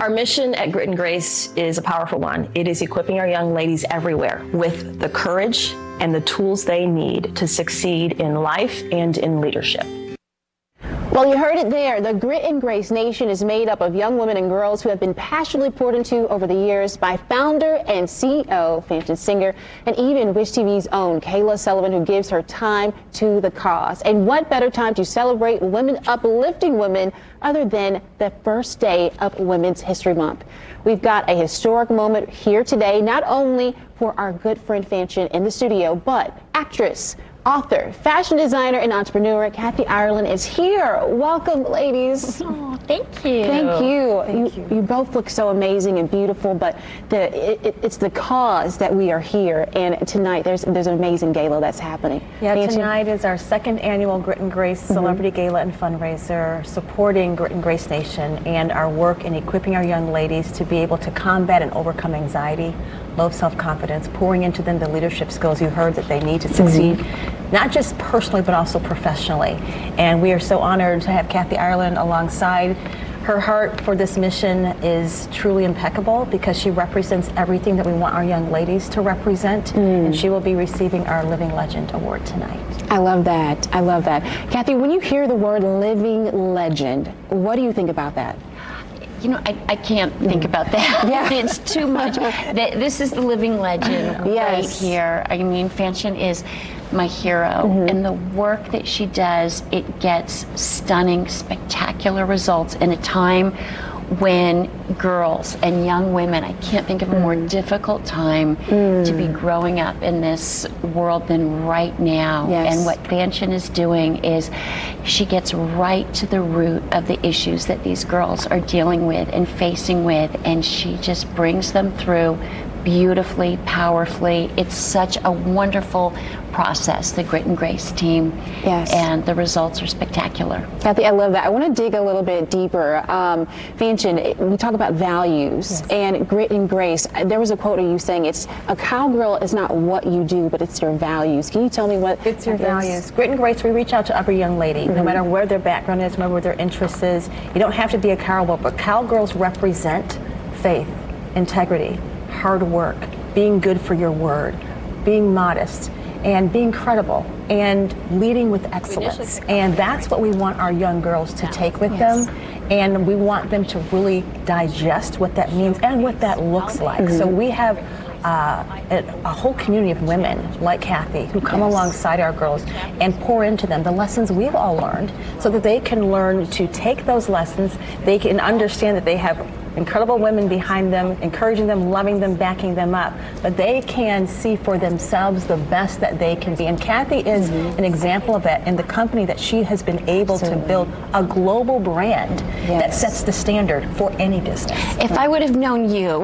Our mission at Grit and Grace is a powerful one. It is equipping our young ladies everywhere with the courage and the tools they need to succeed in life and in leadership. Well, you heard it there. The Grit and Grace Nation is made up of young women and girls who have been passionately poured into over the years by founder and CEO, Fanchon singer, and even Wish TV's own Gala Sullivan, who gives her time to the cause. And what better time to celebrate women uplifting women other than the first day of Women's History Month. We've got a historic moment here today, not only for our good friend Fanchon in the studio, but actress, author, fashion designer, and entrepreneur Kathy Ireland is here. Welcome, ladies. Oh, thank you. Thank you. You both look so amazing and beautiful, but it's the cause that we are here. And tonight there's an amazing gala that's happening. Yeah, Nancy? Tonight is our second annual Grit and Grace Celebrity Gala and Fundraiser, supporting Grit and Grace Nation and our work in equipping our young ladies to be able to combat and overcome anxiety, low self-confidence, pouring into them the leadership skills you heard that they need to succeed, not just personally, but also professionally. And we are so honored to have Kathy Ireland alongside. Her heart for this mission is truly impeccable because she represents everything that we want our young ladies to represent. And she will be receiving our Living Legend Award tonight. I love that. I love that. Kathy, when you hear the word living legend, what do you think about that? You know, I can't think about that. Yeah. It's too much. This is the living legend right here. I mean, Fanchon is my hero, and the work that she does, it gets stunning, spectacular results in a time when girls and young women, I can't think of a more difficult time to be growing up in this world than right now. Yes. And what Fanchon is doing is she gets right to the root of the issues that these girls are dealing with and facing with, and she just brings them through beautifully, powerfully. It's such a wonderful process, the Grit and Grace team. Yes. And the results are spectacular. Kathy, I love that. I want to dig a little bit deeper. Fanchon, we talk about values and Grit and Grace. There was a quote of you saying a cowgirl is not what you do, but it's your values. Can you tell me what It's your values. Grit and Grace, we reach out to every young lady, no matter where their background is, no matter where their interest is. You don't have to be a cowgirl, but cowgirls represent faith, integrity, hard work, being good for your word, being modest, and being credible, and leading with excellence. And that's what we want our young girls to take with them. And we want them to really digest what that means and what that looks like. So we have a whole community of women like Kathy who come alongside our girls and pour into them the lessons we've all learned so that they can learn to take those lessons. They can understand that they have incredible women behind them, encouraging them, loving them, backing them up, but they can see for themselves the best that they can be. And Kathy is an example of that in the company that she has been able to build a global brand that sets the standard for any business. If I would have known you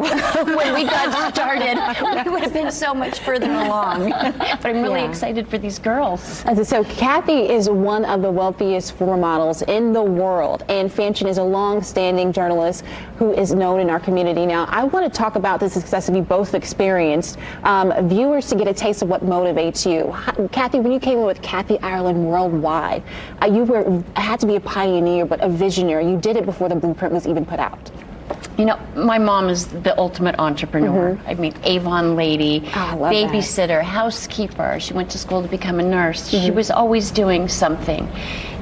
when we got started, we would have been so much further along. But I'm really excited for these girls. So Kathy is one of the wealthiest floor models in the world, and Fanchon is a long-standing journalist who is known in our community. Now, I want to talk about the success that you both experienced. Viewers to get a taste of what motivates you. Kathy, when you came in with Kathy Ireland Worldwide, you had to be a pioneer, but a visionary. You did it before the blueprint was even put out. You know, my mom is the ultimate entrepreneur. I mean, Avon lady, babysitter, housekeeper. She went to school to become a nurse. She was always doing something.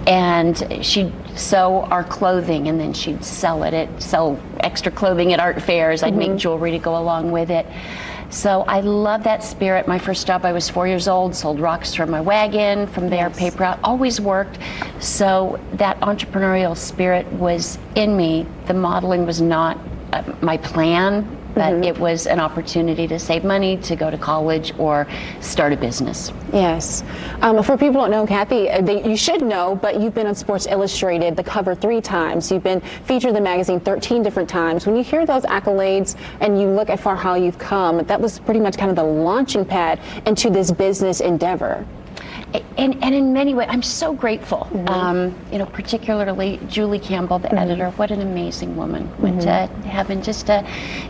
And she'd sew our clothing, and then she'd sell extra clothing at art fairs. I'd make jewelry to go along with it. So I love that spirit. My first job, I was 4 years old, sold rocks from my wagon. From there, paper out, always worked. So that entrepreneurial spirit was in me. The modeling was not my plan, but it was an opportunity to save money, to go to college, or start a business. Yes. For people who don't know, Kathy, you should know, but you've been on Sports Illustrated, the cover 3 times. You've been featured in the magazine 13 different times. When you hear those accolades and you look at how you've come, that was pretty much kind of the launching pad into this business endeavor. And in many ways, I'm so grateful. You know, particularly Julie Campbell, the editor. What an amazing woman. Went to heaven just a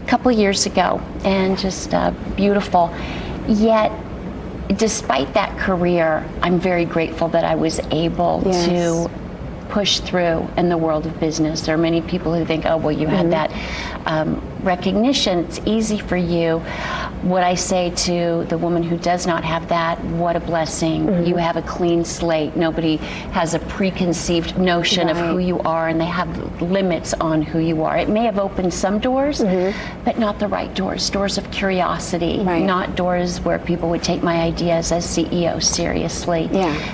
couple years ago, and just beautiful. Yet, despite that career, I'm very grateful that I was able to push through in the world of business. There are many people who think, oh, well, you had that recognition, it's easy for you. What I say to the woman who does not have that, what a blessing. You have a clean slate. Nobody has a preconceived notion of who you are, and they have limits on who you are. It may have opened some doors, but not the right doors. Doors of curiosity, not doors where people would take my ideas as CEO seriously.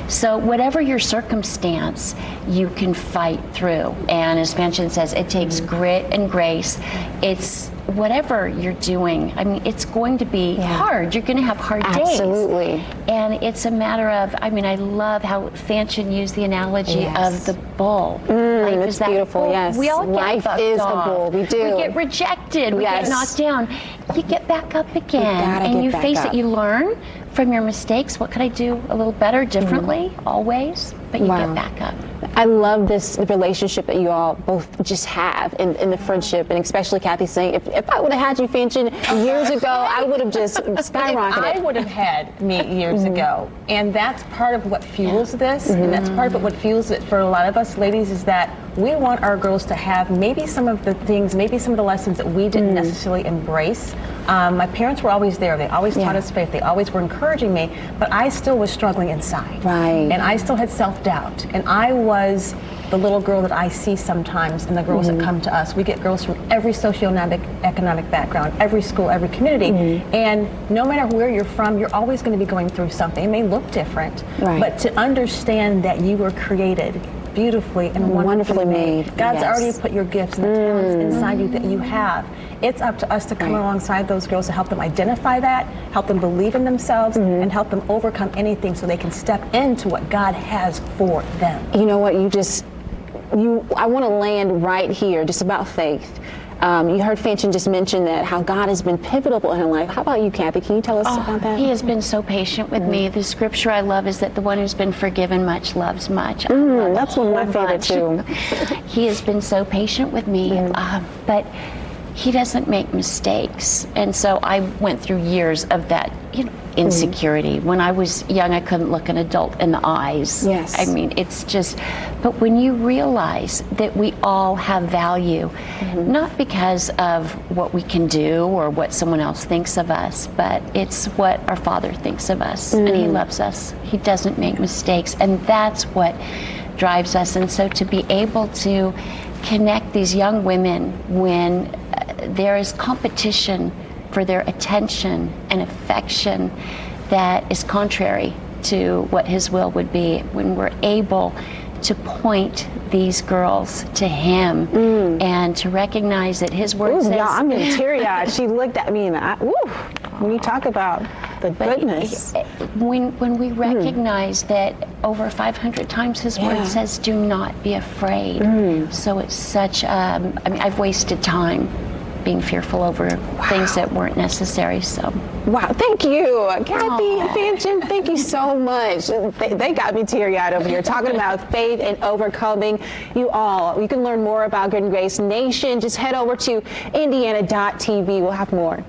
So whatever your circumstance, you can fight through. And as Fanchen says, it takes grit and grace. It's whatever you're doing. I mean, it's going to be hard. You're going to have hard days. Absolutely. And it's a matter of, I mean, I love how Fanchen used the analogy of the bull. Life It's is that beautiful, bull. yes. We all get Life bucked is off. a bull. We do. We get rejected. We get knocked down. You get back up again. And you face it. You learn from your mistakes. What could I do a little better, differently, always? But you get back up. I love this relationship that you all both just have in the friendship, and especially Kathy saying, if I would have had you, Fanchen, years ago, I would have just skyrocketed. I would have had me years ago. And that's part of what fuels this, and that's part of what fuels it for a lot of us ladies, is that we want our girls to have maybe some of the things, maybe some of the lessons that we didn't necessarily embrace. My parents were always there. They always taught us faith. They always were encouraging me, but I still was struggling inside. And I still had self-doubt. And I was the little girl that I see sometimes in the girls that come to us. We get girls from every socioeconomic background, every school, every community. And no matter where you're from, you're always going to be going through something. It may look different, but to understand that you were created beautifully and wonderfully made. God's already put your gifts and the talents inside you that you have. It's up to us to come alongside those girls to help them identify that, help them believe in themselves, and help them overcome anything so they can step into what God has for them. You know what, I want to land right here, just about faith. You heard Fanchen just mention that, how God has been pivotal in her life. How about you, Kathy? Can you tell us about that? He has been so patient with me. The scripture I love is that the one who's been forgiven much loves much. That's one of my favorite too. He has been so patient with me, but he doesn't make mistakes. And so I went through years of that, insecurity. When I was young, I couldn't look an adult in the eyes. I mean, it's just, but when you realize that we all have value, not because of what we can do or what someone else thinks of us, but it's what our Father thinks of us, and He loves us. He doesn't make mistakes, and that's what drives us. And so to be able to connect these young women when there is competition for their attention and affection that is contrary to what His will would be, when we're able to point these girls to Him and to recognize that His word says... Y'all, I'm getting teary-eyed. She looked at me and when you talk about the goodness. When we recognize that over 500 times His word says, do not be afraid. So it's such, I mean, I've wasted time being fearful over things that weren't necessary. So wow, thank you, Kathy, Fanchen, thank you so much. They got me teary-eyed over here talking about faith and overcoming. You can learn more about Good and Grace Nation. Just head over to indiana.tv. We'll have more.